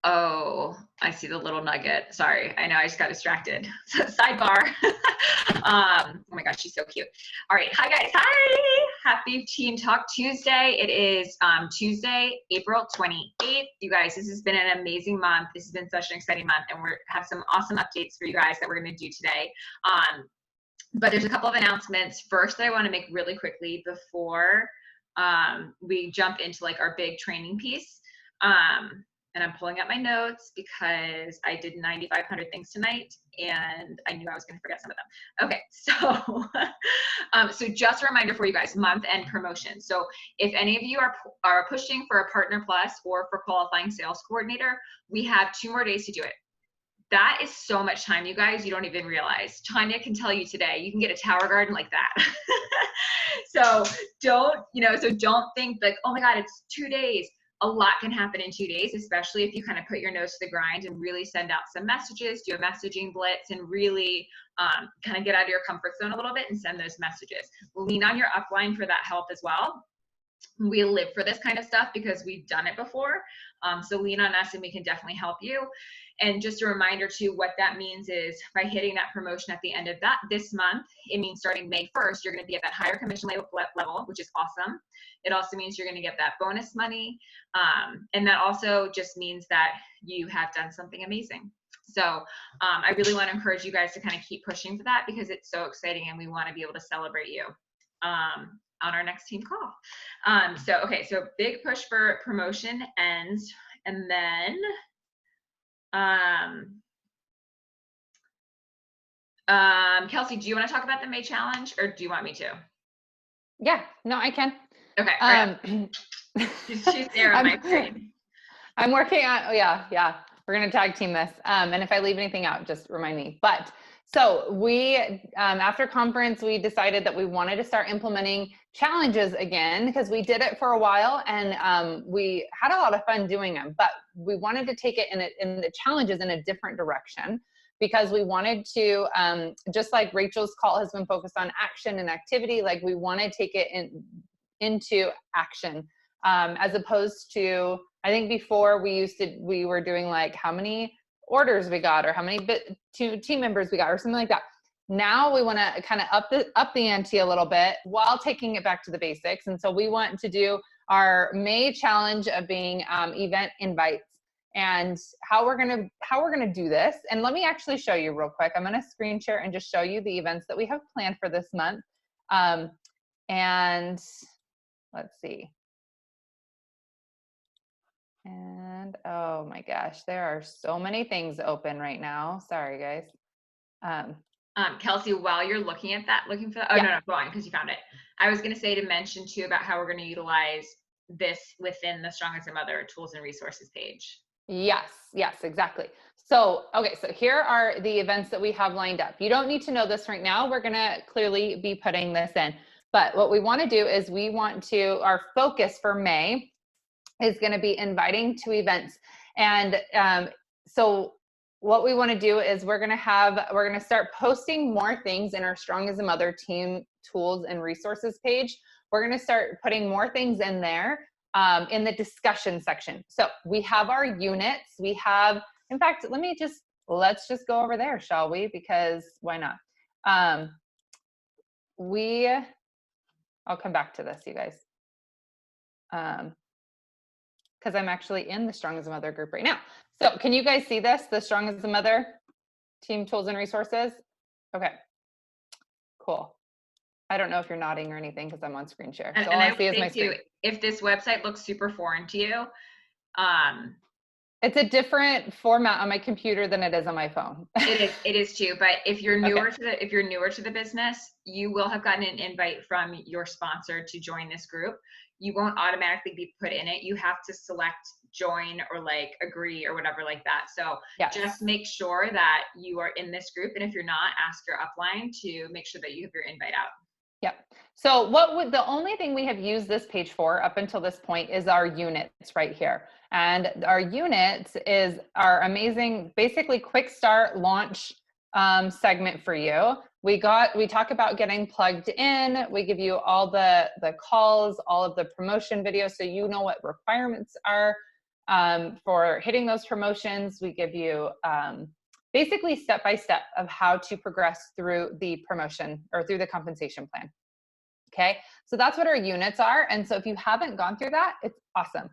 Oh, I see the little nugget. Sorry, I know I just got distracted. Sidebar. Oh my gosh, she's so cute. All right, hi guys, hi. Happy Team Talk Tuesday. It is Tuesday, April 28th. You guys, this has been an amazing month. This has been such an exciting month, and we have some awesome updates for you guys that we're going to do today. But there's a couple of announcements. First, that I want to make really quickly before we jump into like our big training piece. And I'm pulling up my notes because I did 9,500 things tonight and I knew I was going to forget some of them. Okay, so so just a reminder for you guys, month end promotion. So if any of you are pushing for a Partner Plus or for qualifying sales coordinator, we have 2 more days to do it. That is so much time, you guys, you don't even realize. Tanya can tell you today, you can get a tower garden like that. So don't think like, oh my God, it's 2 days. A lot can happen in 2 days, especially if you kind of put your nose to the grind and really send out some messages, do a messaging blitz, and really kind of get out of your comfort zone a little bit and send those messages. Lean on your upline for that help as well. We live for this kind of stuff because we've done it before. So lean on us and we can definitely help you. And just a reminder too, what that means is by hitting that promotion at the end of this month, it means starting May 1st, you're going to be at that higher commission level, which is awesome. It also means you're going to get that bonus money. And that also just means that you have done something amazing. So I really want to encourage you guys to kind of keep pushing for that because it's so exciting and we want to be able to celebrate you on our next team call. So big push for promotion ends. And then Kelsey, do you want to talk about the May challenge or do you want me to? Yeah, no, I can. Okay. Right. She's there on my screen. I'm working on, yeah. We're going to tag team this. And if I leave anything out, just remind me. But so we, after conference, we decided that we wanted to start implementing challenges again because we did it for a while and we had a lot of fun doing them, but we wanted to take it in the challenges in a different direction because we wanted to, just like Rachel's call has been focused on action and activity, like we want to take it into action as opposed to, I think before we were doing like how many orders we got or how many team members we got or something like that. Now we want to kind of up the ante a little bit while taking it back to the basics. And so we want to do our May challenge of being event invites and how we're gonna do this. And let me actually show you real quick. I'm gonna screen share and just show you the events that we have planned for this month. And let's see. And oh my gosh, there are so many things open right now. Sorry, guys. Kelsey, while you're looking for that, no, go on, because you found it. I was going to say to mention too about how we're going to utilize this within the Strong as a Mother tools and resources page. Yes, exactly. So, okay, so here are the events that we have lined up. You don't need to know this right now. We're going to clearly be putting this in. But what we want to do is our focus for May is going to be inviting to events. And so what we want to do is we're going to start posting more things in our Strong as a Mother team tools and resources page. We're going to start putting more things in there in the discussion section. So we have our units. We have, in fact, let's just go over there, shall we? Because why not? I'll come back to this, you guys. Because I'm actually in the Strong as a Mother group right now. So can you guys see this, the Strong as a Mother team tools and resources? Okay, cool. I don't know if you're nodding or anything because I'm on screen share. So all I see is my screen. If this website looks super foreign to you, it's a different format on my computer than it is on my phone. It is too. But if you're newer to the business, you will have gotten an invite from your sponsor to join this group. You won't automatically be put in it. You have to select join or like agree or whatever like that. So just make sure that you are in this group. And if you're not, ask your upline to make sure that you have your invite out. Yep. So the only thing we have used this page for up until this point is our units right here. And our units is our amazing, basically quick start launch segment for you. We talk about getting plugged in. We give you all the calls, all of the promotion videos, so you know what requirements are. for hitting those promotions. We give you basically step-by-step of how to progress through the promotion or through the compensation plan. Okay, so that's what our units are. And so if you haven't gone through that, it's awesome.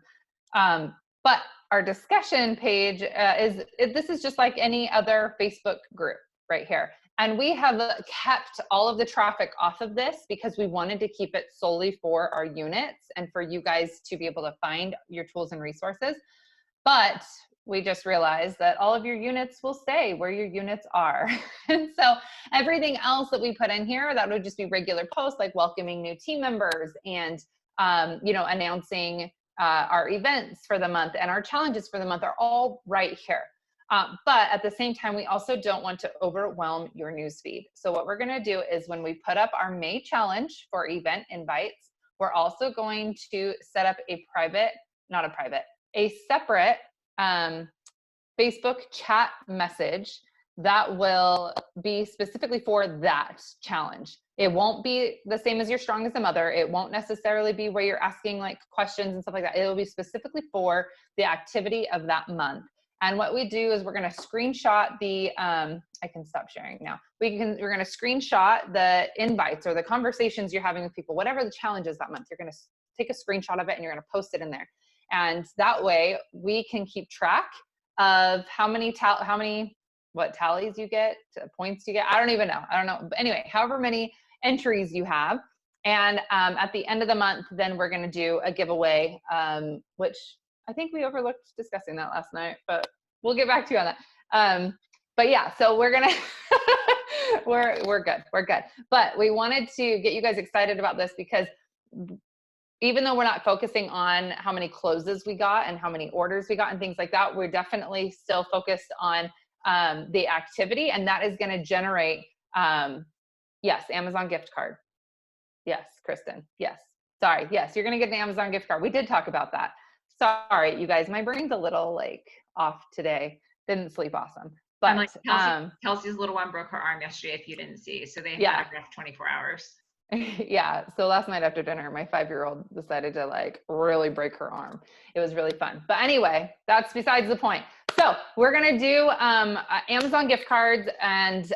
But our discussion page this is just like any other Facebook group right here. And we have kept all of the traffic off of this because we wanted to keep it solely for our units and for you guys to be able to find your tools and resources. But we just realized that all of your units will stay where your units are. And so everything else that we put in here, that would just be regular posts like welcoming new team members and, announcing our events for the month and our challenges for the month are all right here. But at the same time, we also don't want to overwhelm your newsfeed. So what we're going to do is when we put up our May challenge for event invites, we're also going to set up a separate Facebook chat message that will be specifically for that challenge. It won't be the same as your Strong as a Mother. It won't necessarily be where you're asking like questions and stuff like that. It will be specifically for the activity of that month. And what we do is we're going to screenshot the, I can stop sharing now. We're going to screenshot the invites or the conversations you're having with people, whatever the challenge is that month. You're going to take a screenshot of it and you're going to post it in there. And that way we can keep track of how many tallies you get, points you get. I don't know. But anyway, however many entries you have. And at the end of the month, then we're going to do a giveaway, which I think we overlooked discussing that last night, but we'll get back to you on that. But yeah, so we're going to, we're good. But we wanted to get you guys excited about this because even though we're not focusing on how many closes we got and how many orders we got and things like that, we're definitely still focused on the activity, and that is going to generate, yes, Amazon gift card. Yes, Kristen. Yes. Sorry. Yes, you're going to get an Amazon gift card. We did talk about that. Sorry, you guys, my brain's a little like off today. Didn't sleep awesome. But like Kelsey's little one broke her arm yesterday, if you didn't see. So they have to have 24 hours. Yeah. So last night after dinner, my 5-year-old decided to like really break her arm. It was really fun. But anyway, that's besides the point. So we're going to do Amazon gift cards and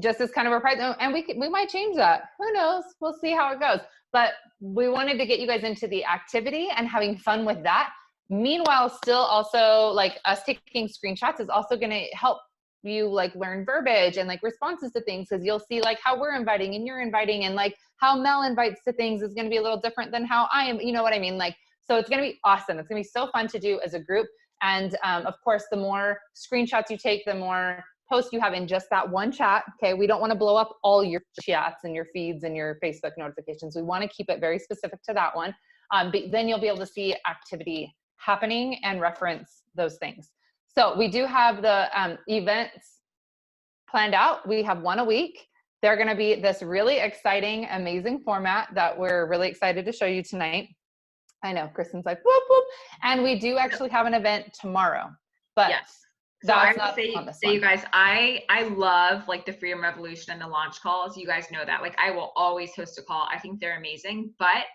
just as kind of a prize. And we might change that. Who knows? We'll see how it goes. But we wanted to get you guys into the activity and having fun with that. Meanwhile, still also like us taking screenshots is also going to help you like learn verbiage and like responses to things, because you'll see like how we're inviting and you're inviting, and like how Mel invites to things is going to be a little different than how I am, you know what I mean? Like, so it's going to be awesome. It's going to be so fun to do as a group. And of course, the more screenshots you take, the more posts you have in just that one chat. Okay. We don't want to blow up all your chats and your feeds and your Facebook notifications. We want to keep it very specific to that one. But then you'll be able to see activity happening and reference those things. So we do have the events planned out. We have one a week. They're going to be this really exciting, amazing format that we're really excited to show you tonight. I know Kristen's like, whoop, whoop. And we do actually have an event tomorrow, but yes. So I would say you guys, I love like the Freedom Revolution and the launch calls. You guys know that. Like I will always host a call. I think they're amazing, but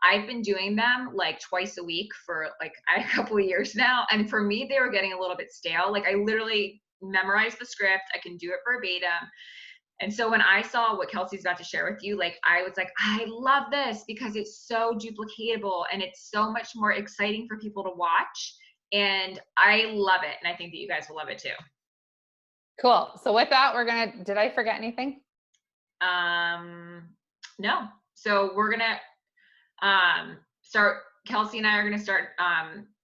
I've been doing them like twice a week for like a couple of years now. And for me, they were getting a little bit stale. Like I literally memorized the script. I can do it verbatim. And so when I saw what Kelsey's about to share with you, like I was like, I love this because it's so duplicatable and it's so much more exciting for people to watch. And I love it. And I think that you guys will love it too. Cool. So with that, did I forget anything? No. So we're going to start, Kelsey and I are going to start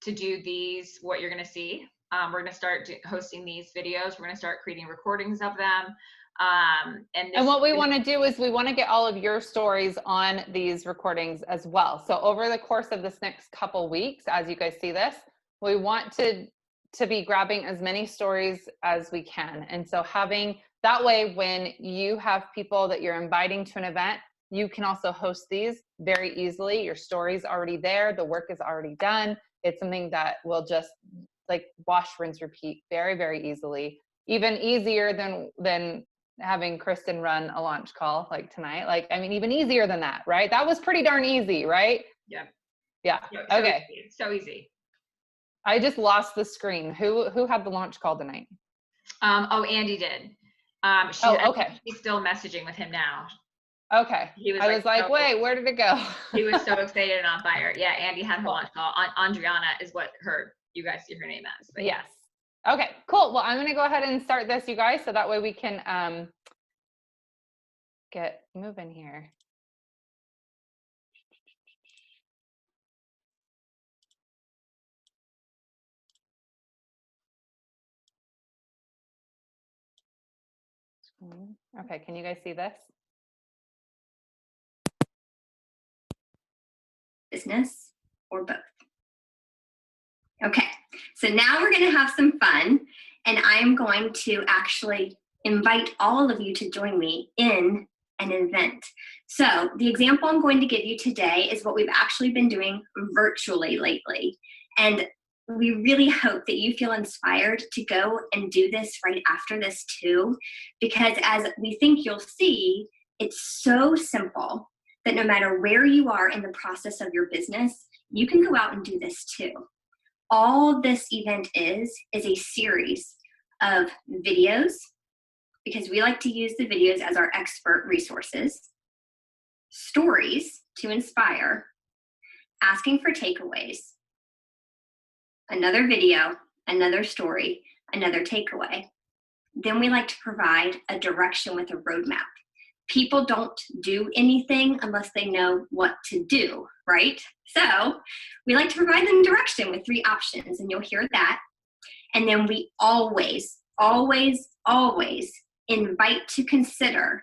to do these, what you're going to see. We're going to start hosting these videos. We're going to start creating recordings of them. And what we want to do is we want to get all of your stories on these recordings as well. So over the course of this next couple weeks, as you guys see this, we want to be grabbing as many stories as we can. And so having that way, when you have people that you're inviting to an event, you can also host these very easily. Your story's already there. The work is already done. It's something that will just like wash, rinse, repeat very, very easily. Even easier than having Kristen run a launch call like tonight. Like, I mean, even easier than that, right? That was pretty darn easy, right? Yeah. Yeah. So okay. Easy. So easy. I just lost the screen. Who had the launch call tonight? Oh, Andy did. Okay. She's still messaging with him now. Okay. I was like, wait, where did it go? He was so excited and on fire. Yeah, Andy had her launch call. Andriana is what you guys see her name as. But yes. Okay, cool. Well, I'm going to go ahead and start this, you guys, so that way we can get moving here. Okay, can you guys see this? Business or both. Okay, so now we're going to have some fun, and I'm going to actually invite all of you to join me in an event. So the example I'm going to give you today is what we've actually been doing virtually lately. And we really hope that you feel inspired to go and do this right after this too, because as we think you'll see, it's so simple that no matter where you are in the process of your business, you can go out and do this too. All this event is a series of videos, because we like to use the videos as our expert resources, stories to inspire, asking for takeaways, another video, another story, another takeaway. Then we like to provide a direction with a roadmap. People don't do anything unless they know what to do, right? So we like to provide them direction with 3 options, and you'll hear that. And then we always, always, always invite to consider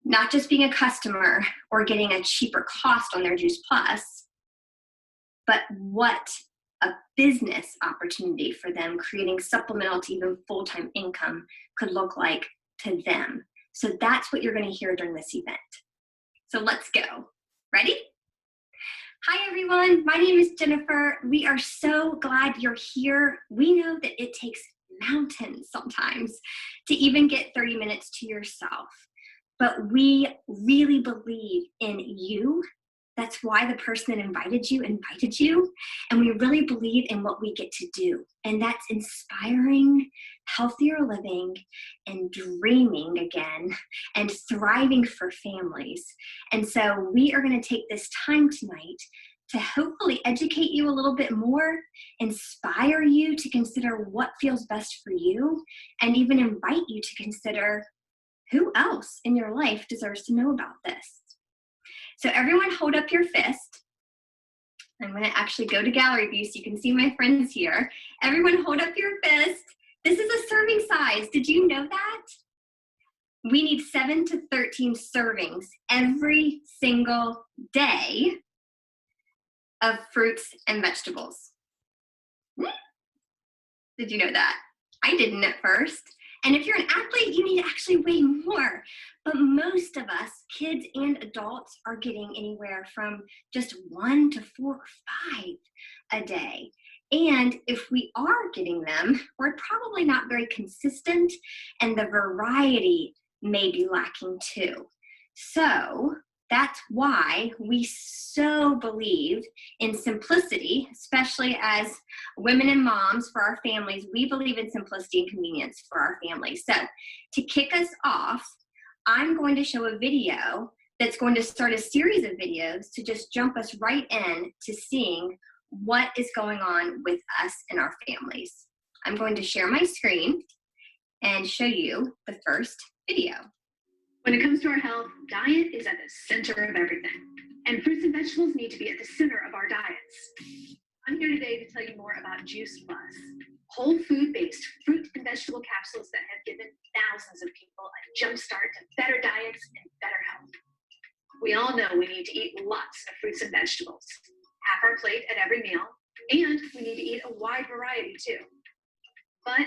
not just being a customer or getting a cheaper cost on their Juice Plus, but what a business opportunity for them, creating supplemental to even full-time income could look like to them. So that's what you're going to hear during this event. So let's go. Ready? Hi, everyone. My name is Jennifer. We are so glad you're here. We know that it takes mountains sometimes to even get 30 minutes to yourself, but we really believe in you. That's why the person that invited you, and we really believe in what we get to do, and that's inspiring healthier living and dreaming again and thriving for families. And so we are going to take this time tonight to hopefully educate you a little bit more, inspire you to consider what feels best for you, and even invite you to consider who else in your life deserves to know about this. So everyone hold up your fist. I'm going to actually go to gallery view so you can see my friends here. Everyone hold up your fist. This is a serving size. Did you know that? We need 7 to 13 servings every single day of fruits and vegetables. Did you know that? I didn't at first. And if you're an athlete, you need actually way more. But most of us, kids and adults, are getting anywhere from just 1 to 4 or 5 a day. And if we are getting them, we're probably not very consistent, and the variety may be lacking too. So that's why we so believe in simplicity, especially as women and moms for our families. We believe in simplicity and convenience for our families. So to kick us off, I'm going to show a video that's going to start a series of videos to just jump us right in to seeing what is going on with us and our families. I'm going to share my screen and show you the first video. When it comes to our health, diet is at the center of everything, and fruits and vegetables need to be at the center of our diets. I'm here today to tell you more about Juice Plus, whole food-based fruit and vegetable capsules that have given thousands of people a jump start to better diets and better health. We all know we need to eat lots of fruits and vegetables, half our plate at every meal, and we need to eat a wide variety too. But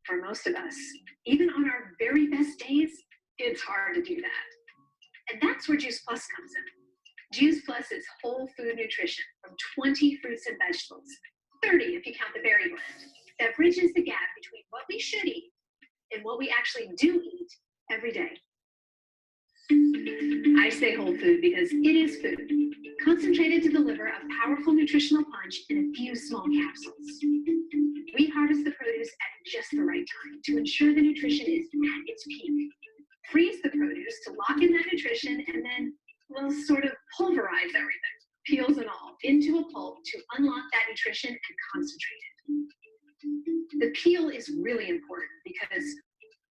for most of us, even on our very best days, it's hard to do that. And that's where Juice Plus comes in. Juice Plus is whole food nutrition from 20 fruits and vegetables, 30 if you count the berry blend, that bridges the gap between what we should eat and what we actually do eat every day. I say whole food because it is food, concentrated to deliver a powerful nutritional punch in a few small capsules. We harvest the produce at just the right time to ensure the nutrition is at its peak. Freeze the produce to lock in that nutrition, and then we'll sort of pulverize everything, peels and all, into a pulp to unlock that nutrition and concentrate it. The peel is really important because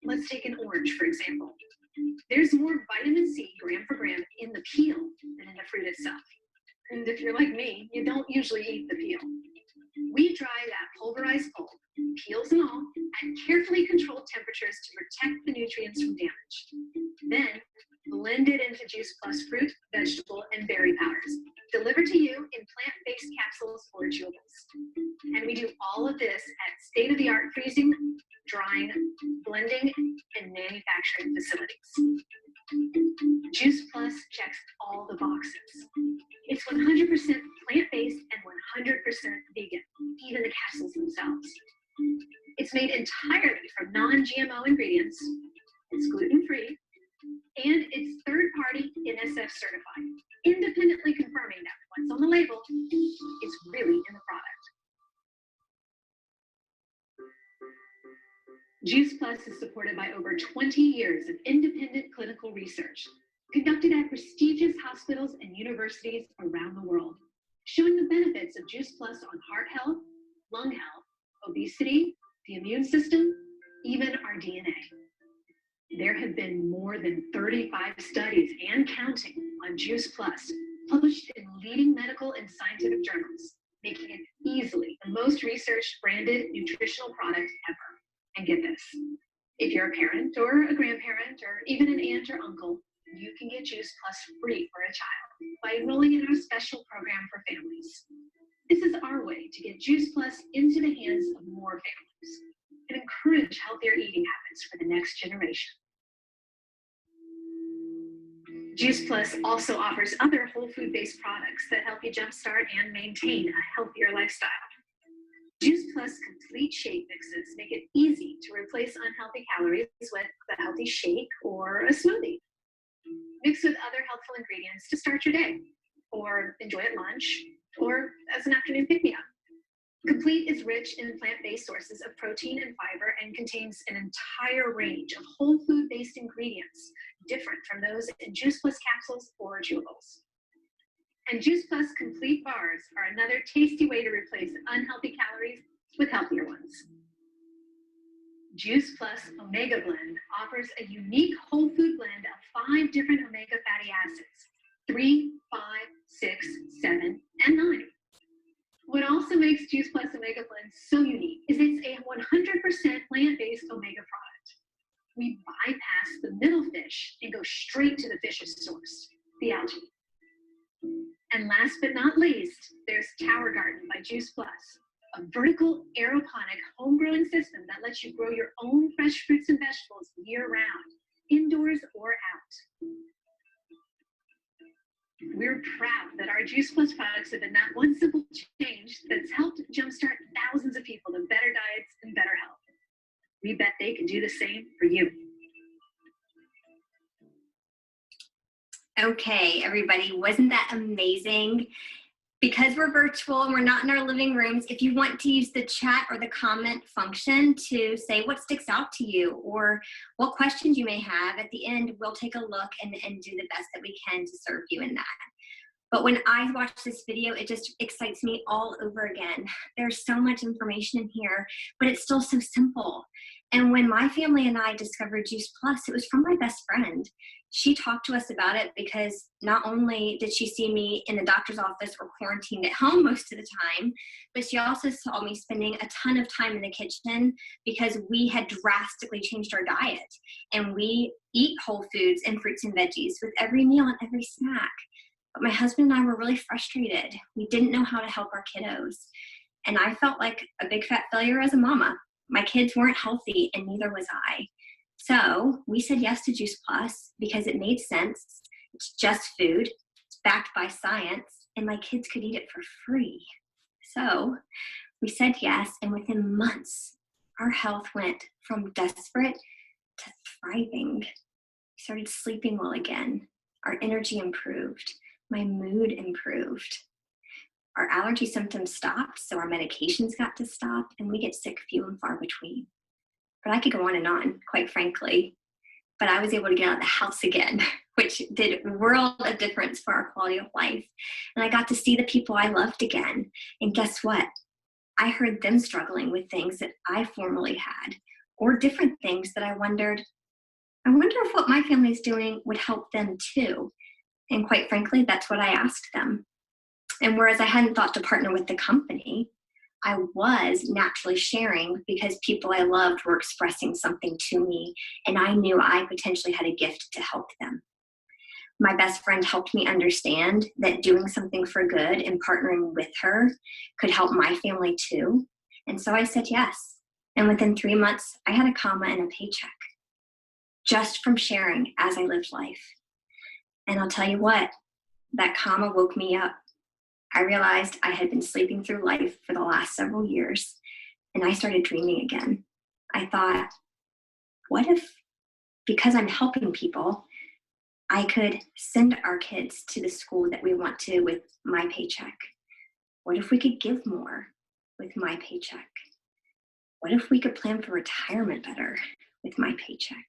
let's take an orange, for example. There's more vitamin C gram for gram in the peel than in the fruit itself. And if you're like me, you don't usually eat the peel. We dry that pulverized pulp, peels and all, at carefully controlled temperatures to protect the nutrients from damage. Then, blend it into Juice Plus fruit, vegetable, and berry powders, delivered to you in plant-based capsules or chewables. And we do all of this at state-of-the-art freezing, drying, blending, and manufacturing facilities. Juice Plus checks all the boxes. It's 100% plant-based and 100% vegan, even the capsules themselves. It's made entirely from non-GMO ingredients, it's gluten-free, and it's third-party NSF certified, independently confirming that what's on the label is really in the product. Juice Plus is supported by over 20 years of independent clinical research conducted at prestigious hospitals and universities around the world, showing the benefits of Juice Plus on heart health, lung health, obesity, the immune system, even our DNA. There have been more than 35 studies and counting on Juice Plus, published in leading medical and scientific journals, making it easily the most researched branded nutritional product ever. And get this, if you're a parent or a grandparent or even an aunt or uncle, you can get Juice Plus free for a child by enrolling in our special program for families. This is our way to get Juice Plus into the hands of more families and encourage healthier eating habits for the next generation. Juice Plus also offers other whole food-based products that help you jumpstart and maintain a healthier lifestyle. Juice Plus complete shake mixes make it easy to replace unhealthy calories with a healthy shake or a smoothie. Mix with other helpful ingredients to start your day, or enjoy at lunch, or as an afternoon pick-me-up. Complete is rich in plant-based sources of protein and fiber and contains an entire range of whole food-based ingredients, different from those in Juice Plus capsules or chewables. And Juice Plus complete bars are another tasty way to replace unhealthy calories with healthier ones. Juice Plus Omega Blend offers a unique whole food blend of 5 different omega fatty acids, 3, 5, 6, 7, and 9. What also makes Juice Plus Omega Blend so unique is it's a 100% plant-based omega product. We bypass the middle fish and go straight to the fish's source, the algae. And last but not least, there's Tower Garden by Juice Plus, a vertical aeroponic home growing system that lets you grow your own fresh fruits and vegetables year-round, indoors or out. We're proud that our Juice Plus products have been that one simple change that's helped jumpstart thousands of people to better diets and better health. We bet they can do the same for you. Okay, everybody, wasn't that amazing? Because we're virtual and we're not in our living rooms, if you want to use the chat or the comment function to say what sticks out to you or what questions you may have, at the end, we'll take a look and do the best that we can to serve you in that. But when I watch this video, it just excites me all over again. There's so much information in here, but it's still so simple. And when my family and I discovered Juice Plus, it was from my best friend. She talked to us about it because not only did she see me in the doctor's office or quarantined at home most of the time, but she also saw me spending a ton of time in the kitchen because we had drastically changed our diet. And we eat whole foods and fruits and veggies with every meal and every snack. But my husband and I were really frustrated. We didn't know how to help our kiddos. And I felt like a big fat failure as a mama. My kids weren't healthy and neither was I. So we said yes to Juice Plus because it made sense. It's just food, it's backed by science, and my kids could eat it for free. So we said yes, and within months, our health went from desperate to thriving. We started sleeping well again. our energy improved, my mood improved. Our allergy symptoms stopped, so our medications got to stop, and we get sick few and far between. But I could go on, quite frankly. But I was able to get out of the house again, which did a world of difference for our quality of life. And I got to see the people I loved again. And guess what? I heard them struggling with things that I formerly had, or different things that I wonder if what my family is doing would help them too. And quite frankly, that's what I asked them. And whereas I hadn't thought to partner with the company, I was naturally sharing because people I loved were expressing something to me, and I knew I potentially had a gift to help them. My best friend helped me understand that doing something for good and partnering with her could help my family too. And so I said yes. And within 3 months, I had a comma and a paycheck just from sharing as I lived life. And I'll tell you what, that comma woke me up. I realized I had been sleeping through life for the last several years, and I started dreaming again. I thought, what if, because I'm helping people, I could send our kids to the school that we want to with my paycheck? What if we could give more with my paycheck? What if we could plan for retirement better with my paycheck?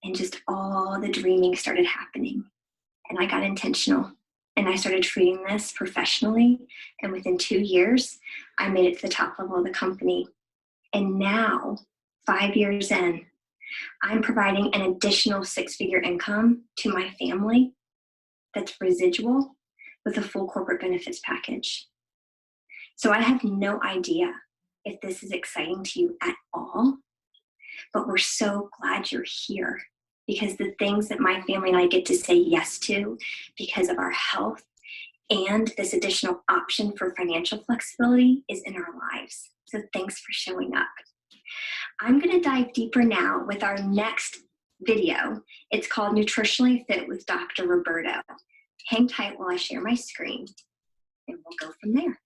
And just all the dreaming started happening. And I got intentional. And I started treating this professionally. And within 2 years, I made it to the top level of the company. And now, 5 years in, I'm providing an additional 6-figure income to my family that's residual with a full corporate benefits package. So I have no idea if this is exciting to you at all, but we're so glad you're here, because the things that my family and I get to say yes to because of our health and this additional option for financial flexibility is in our lives. So thanks for showing up. I'm going to dive deeper now with our next video. It's called Nutritionally Fit with Dr. Roberto. Hang tight while I share my screen, and we'll go from there.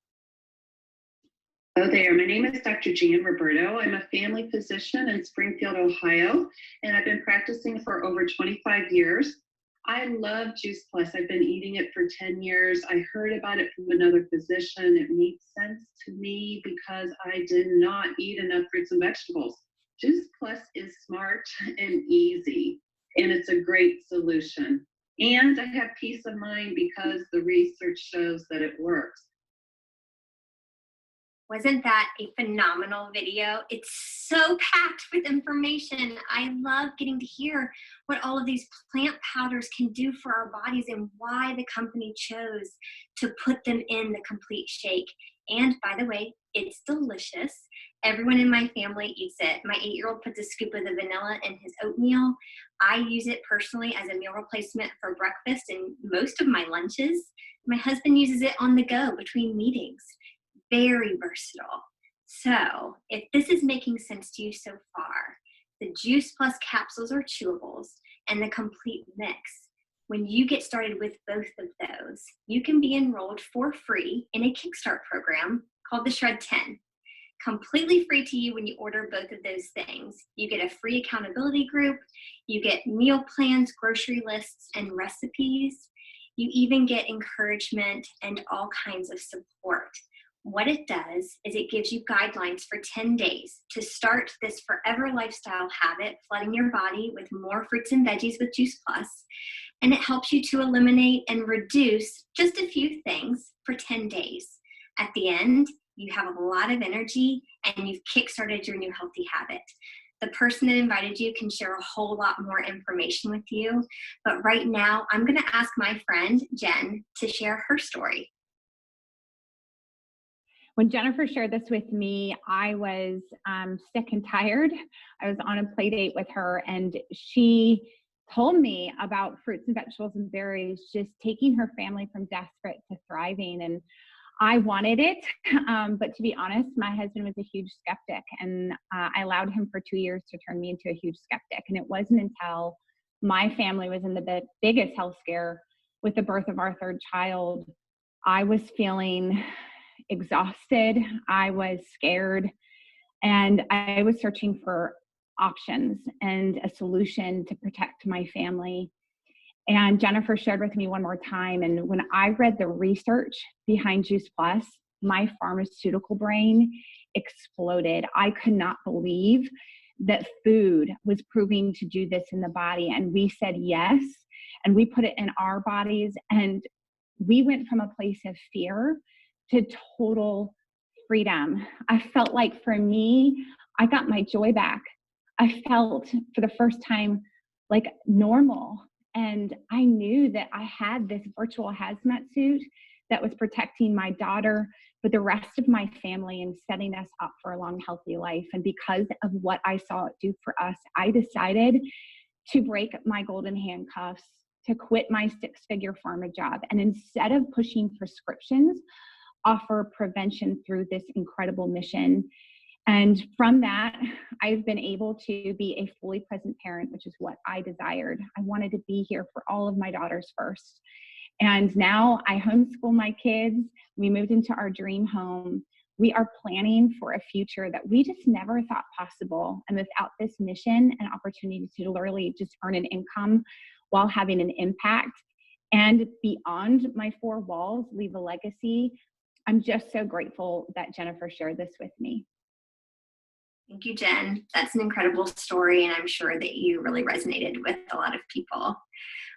Hello there, my name is Dr. Jan Roberto. I'm a family physician in Springfield, Ohio, and I've been practicing for over 25 years. I love Juice Plus. I've been eating it for 10 years. I heard about it from another physician. It made sense to me because I did not eat enough fruits and vegetables. Juice Plus is smart and easy, and it's a great solution. And I have peace of mind because the research shows that it works. Wasn't that a phenomenal video? It's so packed with information. I love getting to hear what all of these plant powders can do for our bodies and why the company chose to put them in the complete shake. And by the way, it's delicious. Everyone in my family eats it. My 8-year-old puts a scoop of the vanilla in his oatmeal. I use it personally as a meal replacement for breakfast and most of my lunches. My husband uses it on the go between meetings. Very versatile. So if this is making sense to you so far, the Juice Plus capsules or chewables and the complete mix, when you get started with both of those, you can be enrolled for free in a Kickstart program called the Shred 10. Completely free to you when you order both of those things. You get a free accountability group, you get meal plans, grocery lists, and recipes. You even get encouragement and all kinds of support. What it does is it gives you guidelines for 10 days to start this forever lifestyle habit, flooding your body with more fruits and veggies with Juice Plus. And it helps you to eliminate and reduce just a few things for 10 days. At the end, you have a lot of energy and you've kickstarted your new healthy habit. The person that invited you can share a whole lot more information with you. But right now, I'm going to ask my friend, Jen, to share her story. When Jennifer shared this with me, I was sick and tired. I was on a play date with her, and she told me about fruits and vegetables and berries, just taking her family from desperate to thriving. And I wanted it, but to be honest, my husband was a huge skeptic, and I allowed him for 2 years to turn me into a huge skeptic. And it wasn't until my family was in the biggest health scare with the birth of our 3rd child, I was feeling exhausted, I was scared, and I was searching for options and a solution to protect my family. And Jennifer shared with me one more time. And when I read the research behind Juice Plus, my pharmaceutical brain exploded. I could not believe that food was proving to do this in the body. And we said yes, and we put it in our bodies. And we went from a place of fear to total freedom. I felt like for me, I got my joy back. I felt for the first time like normal. And I knew that I had this virtual hazmat suit that was protecting my daughter, but the rest of my family, and setting us up for a long, healthy life. And because of what I saw it do for us, I decided to break my golden handcuffs, to quit my 6-figure pharma job. And instead of pushing prescriptions, offer prevention through this incredible mission. And from that, I've been able to be a fully present parent, which is what I desired. I wanted to be here for all of my daughters first. And now I homeschool my kids. We moved into our dream home. We are planning for a future that we just never thought possible. And without this mission and opportunity to literally just earn an income while having an impact and beyond my 4 walls, leave a legacy, I'm just so grateful that Jennifer shared this with me. Thank you, Jen. That's an incredible story, and I'm sure that you really resonated with a lot of people.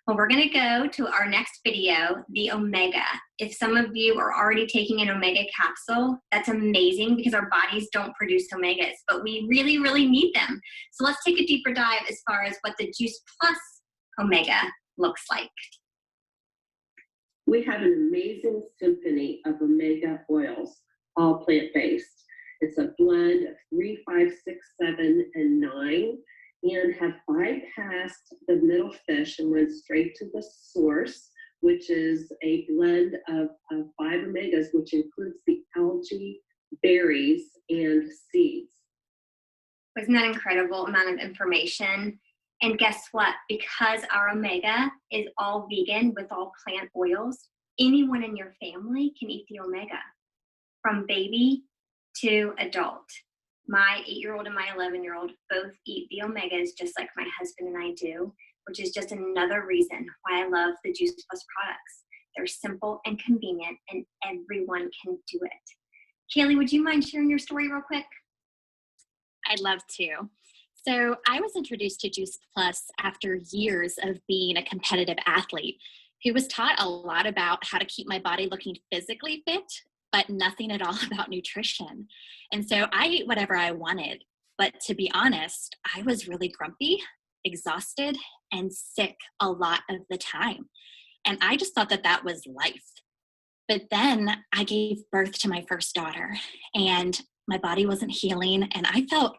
Well, we're going to go to our next video, the Omega. If some of you are already taking an Omega capsule, that's amazing because our bodies don't produce Omegas, but we really, really need them. So let's take a deeper dive as far as what the Juice Plus Omega looks like. We have an amazing symphony of omega oils, all plant-based. It's a blend of 3, 5, 6, 7, and 9, and have bypassed the middle fish and went straight to the source, which is a blend of 5 omegas, which includes the algae, berries, and seeds. Wasn't that an incredible amount of information? And guess what? Because our omega is all vegan with all plant oils, anyone in your family can eat the omega, from baby to adult. My 8-year-old and my 11-year-old both eat the omegas just like my husband and I do, which is just another reason why I love the Juice Plus products. They're simple and convenient, and everyone can do it. Kaylee, would you mind sharing your story real quick? I'd love to. So I was introduced to Juice Plus after years of being a competitive athlete who was taught a lot about how to keep my body looking physically fit, but nothing at all about nutrition. And so I ate whatever I wanted. But to be honest, I was really grumpy, exhausted, and sick a lot of the time. And I just thought that that was life. But then I gave birth to my first daughter, and my body wasn't healing, and I felt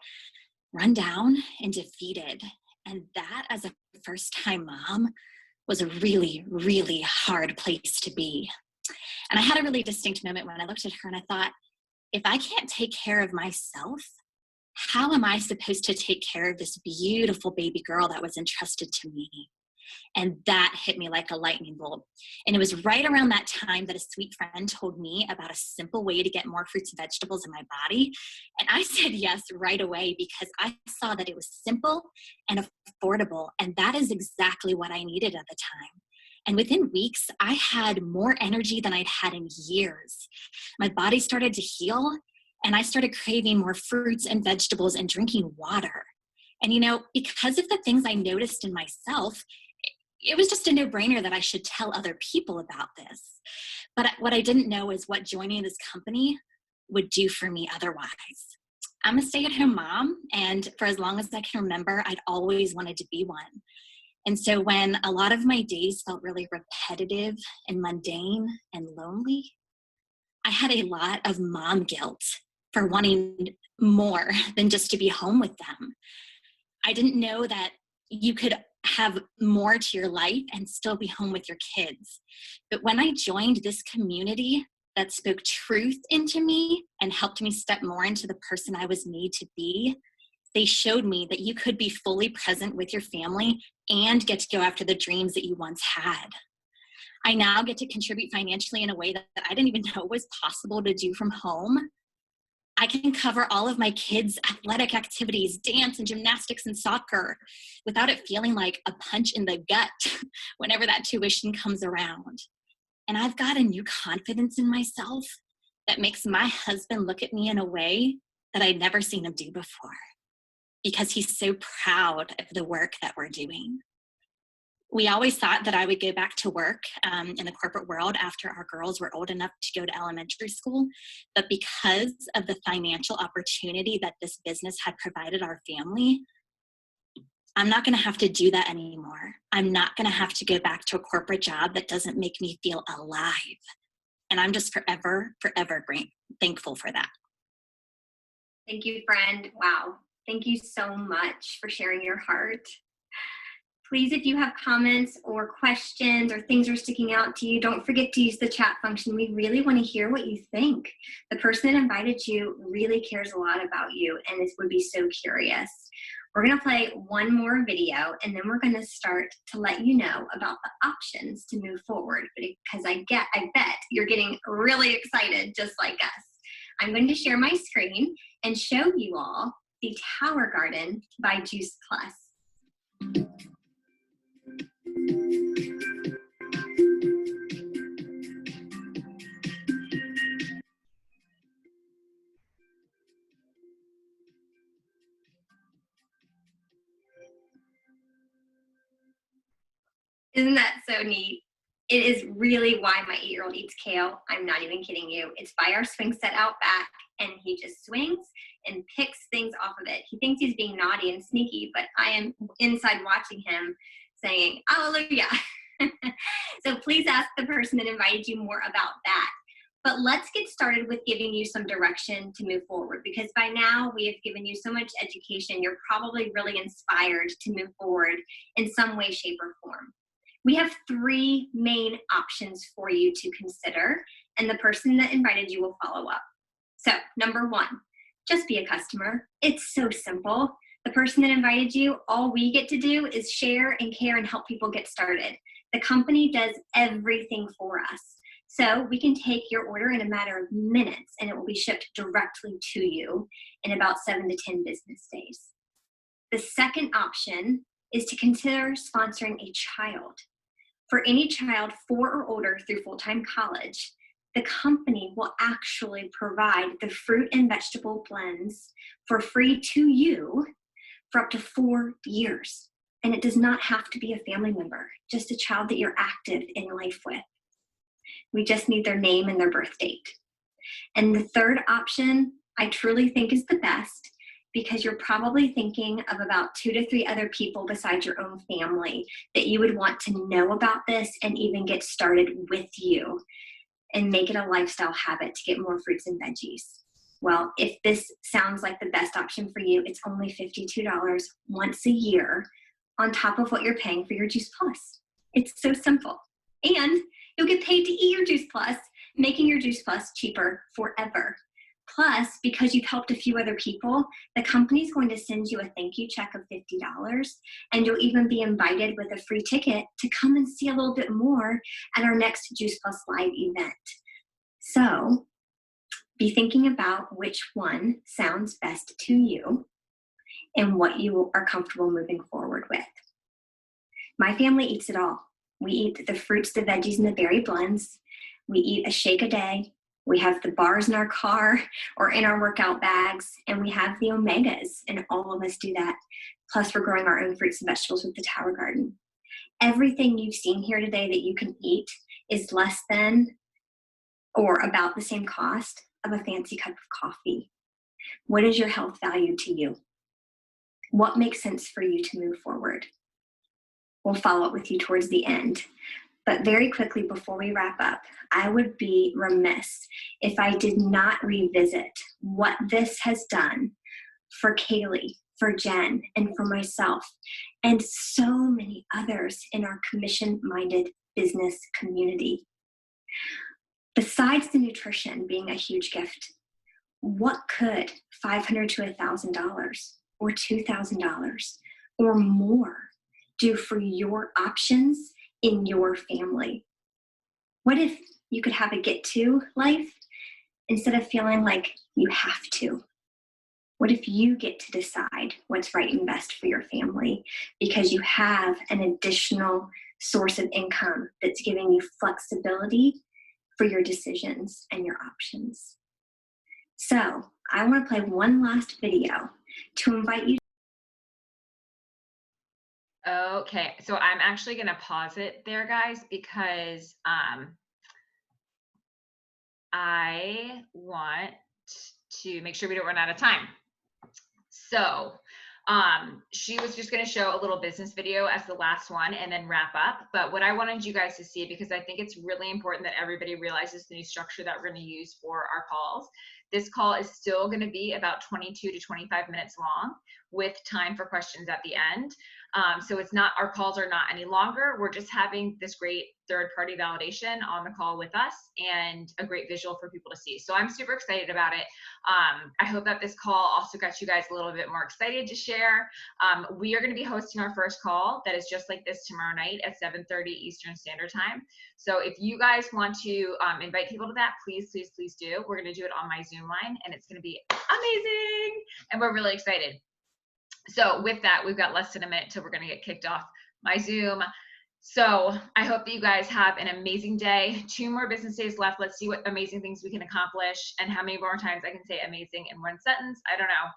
run down and defeated. And that, as a first-time mom, was a really, really hard place to be. And I had a really distinct moment when I looked at her and I thought, if I can't take care of myself, how am I supposed to take care of this beautiful baby girl that was entrusted to me? And that hit me like a lightning bolt. And it was right around that time that a sweet friend told me about a simple way to get more fruits and vegetables in my body. And I said yes right away because I saw that it was simple and affordable. And that is exactly what I needed at the time. And within weeks, I had more energy than I'd had in years. My body started to heal, and I started craving more fruits and vegetables and drinking water. And you know, because of the things I noticed in myself, it was just a no-brainer that I should tell other people about this. But what I didn't know is what joining this company would do for me otherwise. I'm a stay-at-home mom, and for as long as I can remember, I'd always wanted to be one. And so when a lot of my days felt really repetitive and mundane and lonely, I had a lot of mom guilt for wanting more than just to be home with them. I didn't know that you could have more to your life and still be home with your kids. But when I joined this community that spoke truth into me and helped me step more into the person I was made to be, they showed me that you could be fully present with your family and get to go after the dreams that you once had. I now get to contribute financially in a way that I didn't even know was possible to do from home. I can cover all of my kids' athletic activities, dance and gymnastics and soccer, without it feeling like a punch in the gut whenever that tuition comes around. And I've got a new confidence in myself that makes my husband look at me in a way that I'd never seen him do before, because he's so proud of the work that we're doing. We always thought that I would go back to work in the corporate world after our girls were old enough to go to elementary school. But because of the financial opportunity that this business had provided our family, I'm not going to have to do that anymore. I'm not going to have to go back to a corporate job that doesn't make me feel alive. And I'm just forever, forever thankful for that. Thank you, friend. Wow. Thank you so much for sharing your heart. Please, if you have comments or questions or things are sticking out to you, don't forget to use the chat function. We really want to hear what you think. The person that invited you really cares a lot about you and would be so curious. We're going to play one more video, and then we're going to start to let you know about the options to move forward, because I bet you're getting really excited just like us. I'm going to share my screen and show you all the Tower Garden by Juice Plus. Isn't that so neat? It is really why my 8-year-old eats kale. I'm not even kidding you. It's by our swing set out back, and he just swings and picks things off of it. He thinks he's being naughty and sneaky, but I am inside watching him saying, hallelujah. So please ask the person that invited you more about that. But let's get started with giving you some direction to move forward, because by now we have given you so much education, you're probably really inspired to move forward in some way, shape, or form. We have 3 main options for you to consider, and the person that invited you will follow up. So, number 1, just be a customer. It's so simple. The person that invited you, all we get to do is share and care and help people get started. The company does everything for us. So we can take your order in a matter of minutes, and it will be shipped directly to you in about 7 to 10 business days. The second option is to consider sponsoring a child. For any child 4 or older through full-time college, the company will actually provide the fruit and vegetable blends for free to you for up to 4 years. And it does not have to be a family member, just a child that you're active in life with. We just need their name and their birth date. And the third option, I truly think is the best, because you're probably thinking of about 2 to 3 other people besides your own family that you would want to know about this and even get started with you and make it a lifestyle habit to get more fruits and veggies. Well, if this sounds like the best option for you, it's only $52 once a year on top of what you're paying for your Juice Plus. It's so simple. And you'll get paid to eat your Juice Plus, making your Juice Plus cheaper forever. Plus, because you've helped a few other people, the company's going to send you a thank you check of $50, and you'll even be invited with a free ticket to come and see a little bit more at our next Juice Plus Live event. So, be thinking about which one sounds best to you and what you are comfortable moving forward with. My family eats it all. We eat the fruits, the veggies, and the berry blends. We eat a shake a day. We have the bars in our car or in our workout bags, and we have the omegas, and all of us do that. Plus, we're growing our own fruits and vegetables with the Tower Garden. Everything you've seen here today that you can eat is less than or about the same cost of a fancy cup of coffee. What is your health value to you? What makes sense for you to move forward? We'll follow up with you towards the end. But very quickly before we wrap up, I would be remiss if I did not revisit what this has done for Kaylee, for Jen, and for myself, and so many others in our commission-minded business community. Besides the nutrition being a huge gift, what could $500 to $1,000 or $2,000 or more do for your options in your family? What if you could have a get-to life instead of feeling like you have to? What if you get to decide what's right and best for your family because you have an additional source of income that's giving you flexibility for your decisions and your options? So I want to play one last video to invite you. Okay, so I'm actually going to pause it there, guys, because I want to make sure we don't run out of time. So she was just going to show a little business video as the last one and then wrap up. But what I wanted you guys to see, because I think it's really important that everybody realizes the new structure that we're going to use for our calls. This call is still going to be about 22 to 25 minutes long with time for questions at the end. So it's not, our calls are not any longer. We're just having this great third-party validation on the call with us and a great visual for people to see. So I'm super excited about it. I hope that this call also got you guys a little bit more excited to share. We are going to be hosting our first call that is just like this tomorrow night at 7:30 Eastern Standard Time. So if you guys want to invite people to that, please, please, please do. We're going to do it on my Zoom line, and it's going to be amazing, and we're really excited. So with that, we've got less than a minute till we're going to get kicked off my Zoom. So I hope that you guys have an amazing day. 2 more business days left. Let's see what amazing things we can accomplish and how many more times I can say amazing in one sentence. I don't know.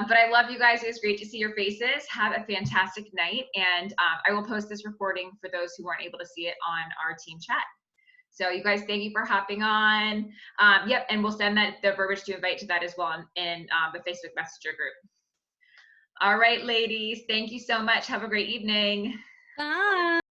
But I love you guys. It was great to see your faces. Have a fantastic night. And I will post this recording for those who weren't able to see it on our team chat. So you guys, thank you for hopping on. Yep, and we'll send the verbiage to invite to that as well in the Facebook Messenger group. All right, ladies, thank you so much. Have a great evening. Bye.